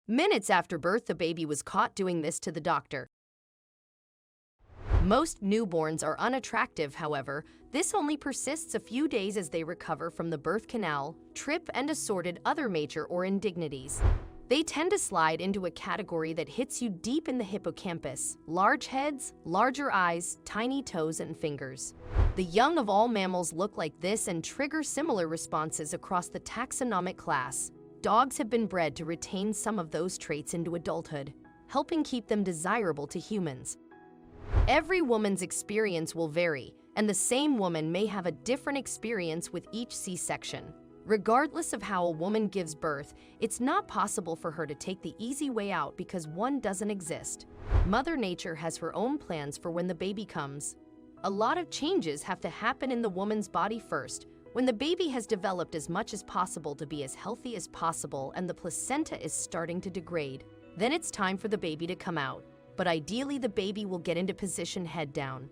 Minutes after birth, the baby was caught doing this to the doctor. Most newborns are unattractive, however. This only persists a few days as they recover from the birth canal, trip, and assorted other major or indignities. They tend to slide into a category that hits you deep in the hippocampus: large heads, larger eyes, tiny toes and fingers. The young of all mammals look like this and trigger similar responses across the taxonomic class. Dogs have been bred to retain some of those traits into adulthood, helping keep them desirable to humans. Every woman's experience will vary, and the same woman may have a different experience with each C-section. Regardless of how a woman gives birth, it's not possible for her to take the easy way out because one doesn't exist. Mother Nature has her own plans for when the baby comes. A lot of changes have to happen in the woman's body first. When the baby has developed as much as possible to be as healthy as possible and the placenta is starting to degrade, then it's time for the baby to come out. But ideally, the baby will get into position head down.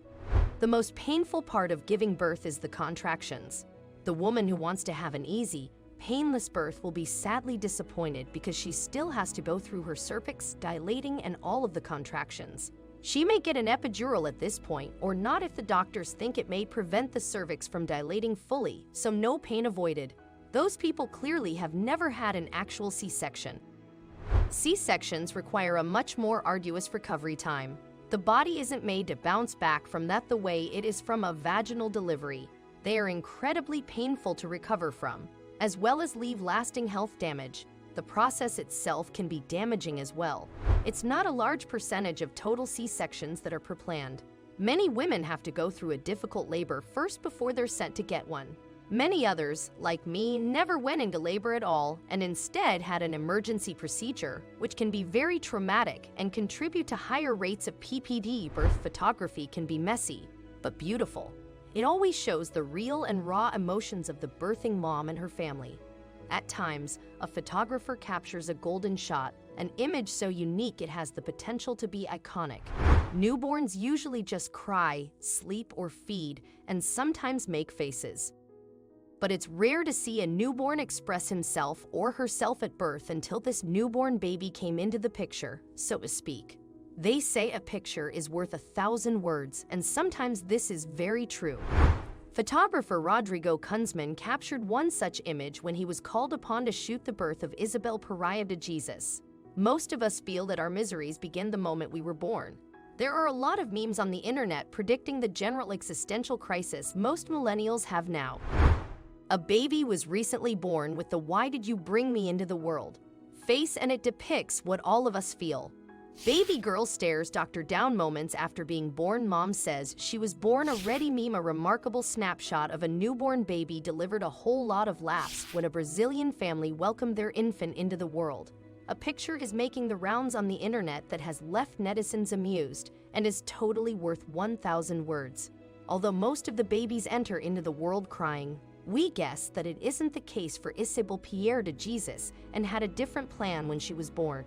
The most painful part of giving birth is the contractions. The woman who wants to have an easy, painless birth will be sadly disappointed because she still has to go through her cervix dilating and all of the contractions. She may get an epidural at this point, or not if the doctors think it may prevent the cervix from dilating fully, so no pain avoided. Those people clearly have never had an actual C-section. C-sections require a much more arduous recovery time. The body isn't made to bounce back from that the way it is from a vaginal delivery. They are incredibly painful to recover from, as well as leave lasting health damage. The process itself can be damaging as well. It's not a large percentage of total C-sections that are planned. Many women have to go through a difficult labor first before they're sent to get one. Many others, like me, never went into labor at all and instead had an emergency procedure, which can be very traumatic and contribute to higher rates of PPD. Birth photography can be messy, but beautiful. It always shows the real and raw emotions of the birthing mom and her family. At times, a photographer captures a golden shot, an image so unique it has the potential to be iconic. Newborns usually just cry, sleep, or feed, and sometimes make faces. But it's rare to see a newborn express himself or herself at birth until this newborn baby came into the picture, so to speak. They say a picture is worth 1,000 words, and sometimes this is very true. Photographer Rodrigo Kunzman captured one such image when he was called upon to shoot the birth of Isabelle, pariah to Jesus. Most of us feel that our miseries begin the moment we were born. There are a lot of memes on the internet predicting the general existential crisis most millennials have now. A baby was recently born with the "Why did you bring me into the world?" face, and it depicts what all of us feel. Baby girl stares Dr. down moments after being born. Mom says she was born already. Meme: a remarkable snapshot of a newborn baby delivered a whole lot of laughs when a Brazilian family welcomed their infant into the world. A picture is making the rounds on the internet that has left netizens amused and is totally worth 1,000 words. Although most of the babies enter into the world crying, we guess that it isn't the case for Isabelle Pierre de Jesus and had a different plan when she was born.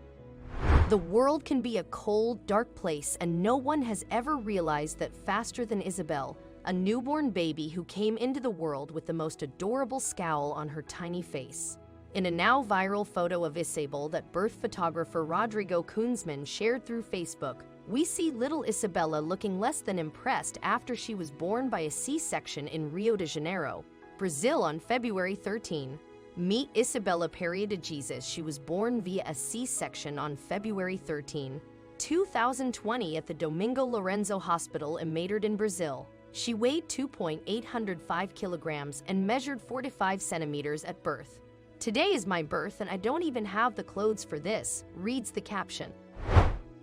The world can be a cold, dark place, and no one has ever realized that faster than Isabelle, a newborn baby who came into the world with the most adorable scowl on her tiny face. In a now viral photo of Isabelle that birth photographer Rodrigo Kunzman shared through Facebook, we see little Isabella looking less than impressed after she was born by a C-section in Rio de Janeiro, Brazil on February 13. Meet Isabella Pierre de Jesus. She was born via a C-section on February 13, 2020 at the Domingo Lorenzo Hospital in Madrid in Brazil. She weighed 2.805 kilograms and measured 45 centimeters at birth. "Today is my birth and I don't even have the clothes for this," reads the caption.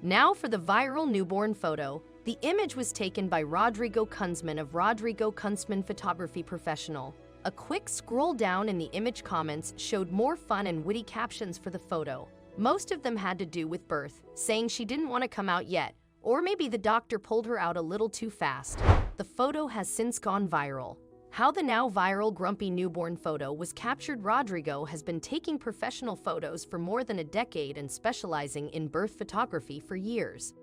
Now for the viral newborn photo. The image was taken by Rodrigo Kunzman of Rodrigo Kunzman Photography Professional. A quick scroll down in the image comments showed more fun and witty captions for the photo. Most of them had to do with birth, saying she didn't want to come out yet, or maybe the doctor pulled her out a little too fast. The photo has since gone viral. How the now viral grumpy newborn photo was captured. Rodrigo has been taking professional photos for more than a decade and specializing in birth photography for years.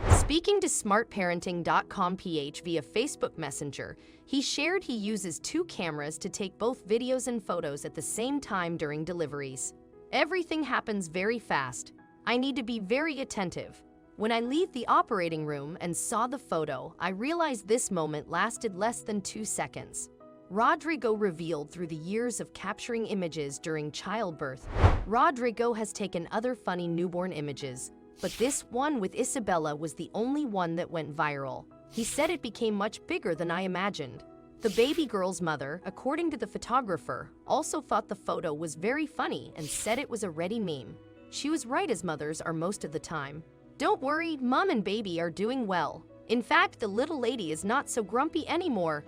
Speaking to smartparenting.com.ph via Facebook Messenger, he shared he uses 2 cameras to take both videos and photos at the same time during deliveries. Everything happens very fast. I need to be very attentive. When I leave the operating room and saw the photo, I realized this moment lasted less than 2 seconds. Rodrigo revealed through the years of capturing images during childbirth. Rodrigo has taken other funny newborn images, but this one with Isabella was the only one that went viral. He said it became much bigger than I imagined. The baby girl's mother, according to the photographer, also thought the photo was very funny and said it was a ready meme. She was right, as mothers are most of the time. Don't worry, mom and baby are doing well. In fact, the little lady is not so grumpy anymore.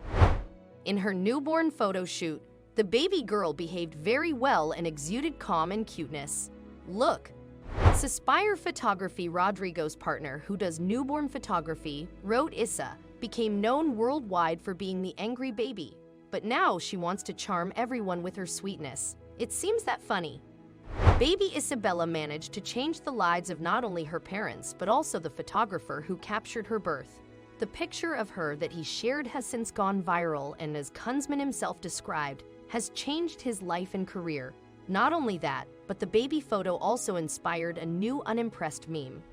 In her newborn photo shoot, the baby girl behaved very well and exuded calm and cuteness. Look. Suspire Photography, Rodrigo's partner, who does newborn photography, wrote Issa, became known worldwide for being the angry baby. But now she wants to charm everyone with her sweetness. It seems that funny. Baby Isabella managed to change the lives of not only her parents, but also the photographer who captured her birth. The picture of her that he shared has since gone viral and, as Kunzman himself described, has changed his life and career. Not only that, but the baby photo also inspired a new unimpressed meme.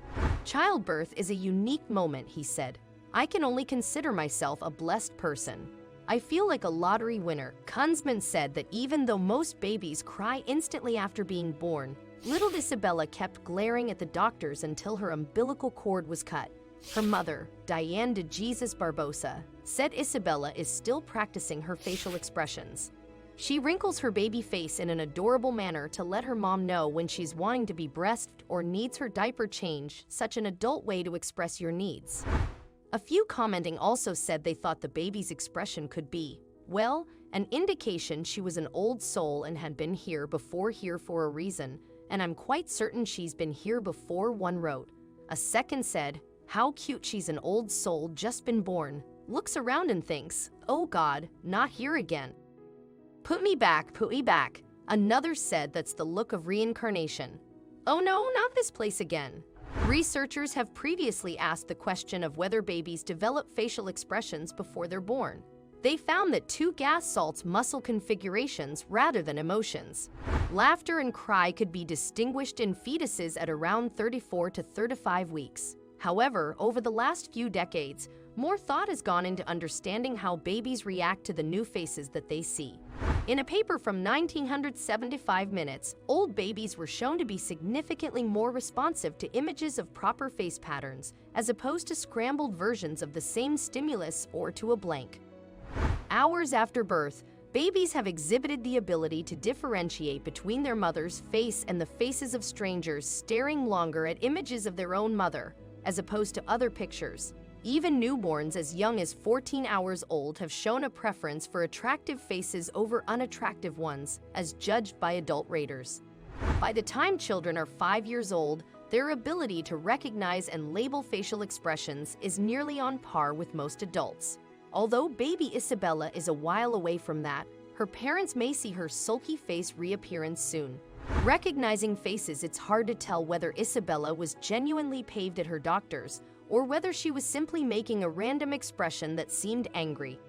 Childbirth is a unique moment, he said. I can only consider myself a blessed person. I feel like a lottery winner. Kunzman said that even though most babies cry instantly after being born, little Isabella kept glaring at the doctors until her umbilical cord was cut. Her mother, Diane de Jesus Barbosa, said Isabella is still practicing her facial expressions. She wrinkles her baby face in an adorable manner to let her mom know when she's wanting to be breastfed or needs her diaper changed, such an adult way to express your needs. A few commenting also said they thought the baby's expression could be, well, an indication she was an old soul and had been here before here for a reason, and I'm quite certain she's been here before, one wrote. A second said, how cute, she's an old soul just been born. Looks around and thinks, oh God, not here again. Put me back, put me back. Another said that's the look of reincarnation. Oh no, not this place again. Researchers have previously asked the question of whether babies develop facial expressions before they're born. They found that 2 gas salts muscle configurations rather than emotions. Laughter and cry could be distinguished in fetuses at around 34 to 35 weeks. However, over the last few decades, more thought has gone into understanding how babies react to the new faces that they see. In a paper from 1975 minutes, old babies were shown to be significantly more responsive to images of proper face patterns, as opposed to scrambled versions of the same stimulus or to a blank. Hours after birth, babies have exhibited the ability to differentiate between their mother's face and the faces of strangers, staring longer at images of their own mother, as opposed to other pictures. Even newborns as young as 14 hours old have shown a preference for attractive faces over unattractive ones, as judged by adult raters. By the time children are 5 years old, their ability to recognize and label facial expressions is nearly on par with most adults. Although baby Isabella is a while away from that, her parents may see her sulky face reappearance soon. Recognizing faces, it's hard to tell whether Isabella was genuinely peeved at her doctors, or whether she was simply making a random expression that seemed angry.